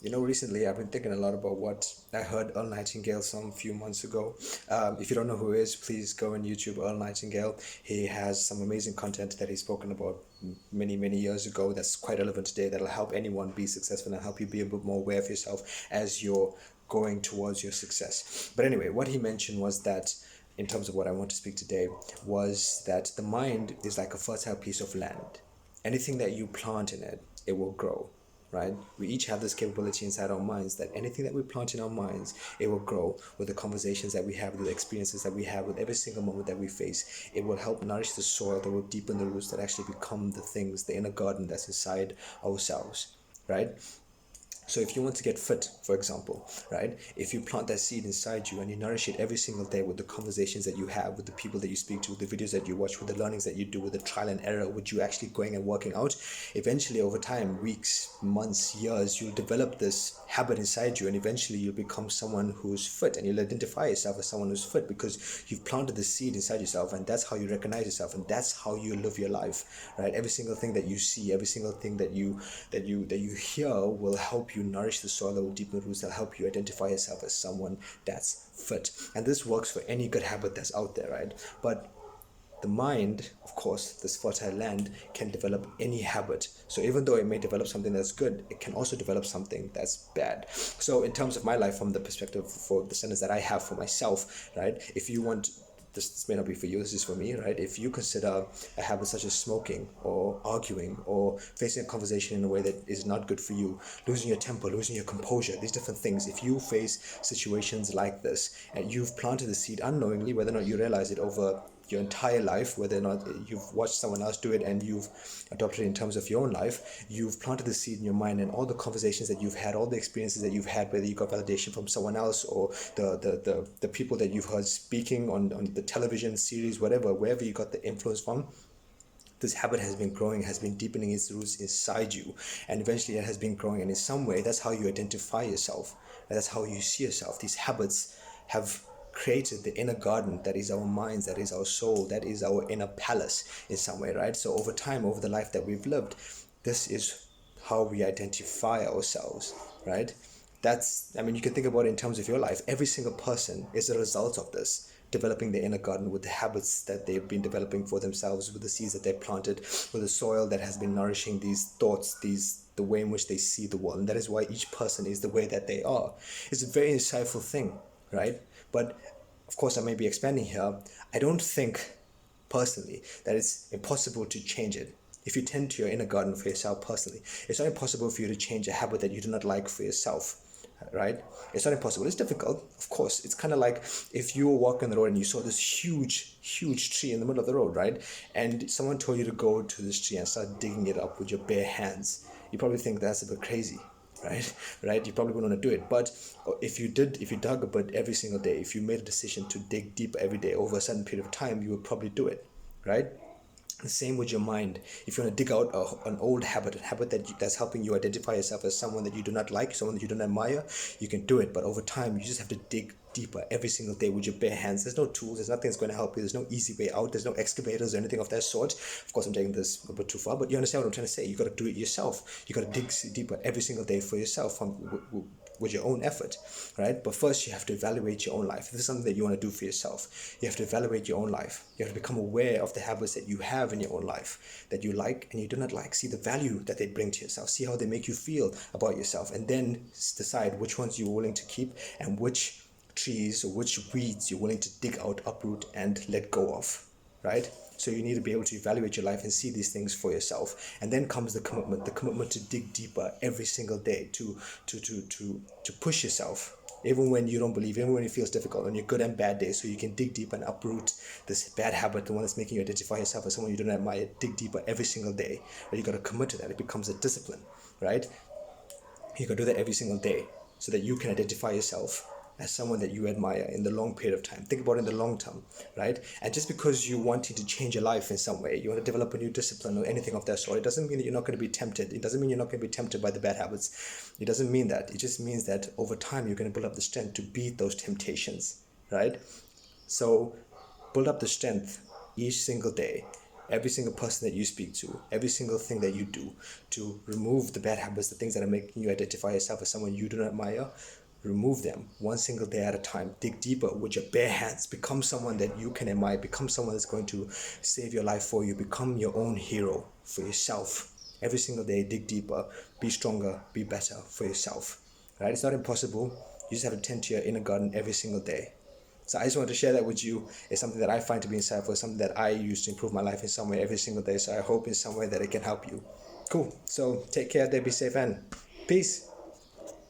Recently I've been thinking a lot about what I heard Earl Nightingale some few months ago. If you don't know who he is, please go on YouTube, Earl Nightingale. He has some amazing content that he's spoken about many, many years ago that's quite relevant today, that'll help anyone be successful and help you be a bit more aware of yourself as you're going towards your success. But anyway, what he mentioned was that, in terms of what I want to speak today, was that the mind is like a fertile piece of land. Anything that you plant in it, it will grow, right? We each have this capability inside our minds that anything that we plant in our minds, it will grow with the conversations that we have, with the experiences that we have, with every single moment that we face. It will help nourish the soil that will deepen the roots that actually become the things, the inner garden that's inside ourselves, right? So if you want to get fit, for example, right, if you plant that seed inside you and you nourish it every single day with the conversations that you have, with the people that you speak to, with the videos that you watch, with the learnings that you do, with the trial and error, with you actually going and working out, eventually over time, weeks, months, years, you'll develop this habit inside you, and eventually you'll become someone who's fit, and you'll identify yourself as someone who's fit because you've planted the seed inside yourself, and that's how you recognize yourself, and that's how you live your life, right? Every single thing that you see, every single thing that you hear will help you nourish the soil, that will deepen the roots, that help you identify yourself as someone that's fit. And this works for any good habit that's out there, right? But the mind, of course, this fertile land, can develop any habit. So even though it may develop something that's good, it can also develop something that's bad. So in terms of my life, from the perspective, for the sentence that I have for myself, right, if you want, this may not be for you, this is for me, right? If you consider a habit such as smoking or arguing or facing a conversation in a way that is not good for you, losing your temper, losing your composure, these different things, if you face situations like this and you've planted the seed unknowingly, whether or not you realize it over your entire life, whether or not you've watched someone else do it and you've adopted it in terms of your own life, you've planted the seed in your mind, and all the conversations that you've had, all the experiences that you've had, whether you got validation from someone else or the people that you've heard speaking on the television series, whatever, wherever you got the influence from, this habit has been growing, has been deepening its roots inside you, and eventually it has been growing, and in some way that's how you identify yourself, that's how you see yourself. These habits have created the inner garden that is our minds, that is our soul, that is our inner palace in some way, right? So over time, over the life that we've lived, this is how we identify ourselves, right? That's, I mean, you can think about it in terms of your life. Every single person is a result of this, developing the inner garden with the habits that they've been developing for themselves, with the seeds that they planted, with the soil that has been nourishing these thoughts, the way in which they see the world. And that is why each person is the way that they are. It's a very insightful thing, right? But of course, I may be expanding here. I don't think personally that it's impossible to change it. If you tend to your inner garden for yourself personally, it's not impossible for you to change a habit that you do not like for yourself, right? It's not impossible. It's difficult, of course. It's kind of like if you were walking on the road and you saw this huge tree in the middle of the road, right? And someone told you to go to this tree and start digging it up with your bare hands. You probably think that's a bit crazy, right? You probably wouldn't want to do it. But if you dug a bit every single day, if you made a decision to dig deep every day over a certain period of time, you would probably do it, right? The same with your mind. If you want to dig out an old habit, a habit that's helping you identify yourself as someone that you do not like, someone that you don't admire, you can do it. But over time, you just have to dig deeper every single day with your bare hands. There's no tools. There's nothing that's going to help you. There's no easy way out. There's no excavators or anything of that sort. Of course, I'm taking this a bit too far, but you understand what I'm trying to say. You got to do it yourself. You got to dig deeper every single day for yourself with your own effort, right? But first, you have to evaluate your own life. If this is something that you want to do for yourself, you have to evaluate your own life. You have to become aware of the habits that you have in your own life, that you like and you do not like. See the value that they bring to yourself. See how they make you feel about yourself, and then decide which ones you're willing to keep and which trees or which weeds you're willing to dig out, uproot, and let go of, right? So you need to be able to evaluate your life and see these things for yourself. And then comes the commitment to dig deeper every single day, to push yourself, even when you don't believe, even when it feels difficult, on your good and bad days, so you can dig deep and uproot this bad habit, the one that's making you identify yourself as someone you don't admire. Dig deeper every single day. But you got to commit to that. It becomes a discipline, right? You got to do that every single day so that you can identify yourself as someone that you admire in the long period of time. Think about it in the long term, right? And just because you wanting to change your life in some way, you want to develop a new discipline or anything of that sort, it doesn't mean that you're not going to be tempted. It doesn't mean you're not going to be tempted by the bad habits. It doesn't mean that. It just means that over time you're going to build up the strength to beat those temptations, right? So build up the strength each single day every single person that you speak to, every single thing that you do, to remove the bad habits, the things that are making you identify yourself as someone you do not admire. Remove them one single day at a time. Dig deeper with your bare hands. Become someone that you can admire. Become someone that's going to save your life for you. Become your own hero for yourself. Every single day, dig deeper, be stronger, be better for yourself. Right? It's not impossible. You just have to tend to your inner garden every single day. So I just wanted to share that with you. It's something that I find to be insightful, something that I use to improve my life in some way every single day. So I hope in some way that it can help you. Cool. So take care, there, be safe, and peace.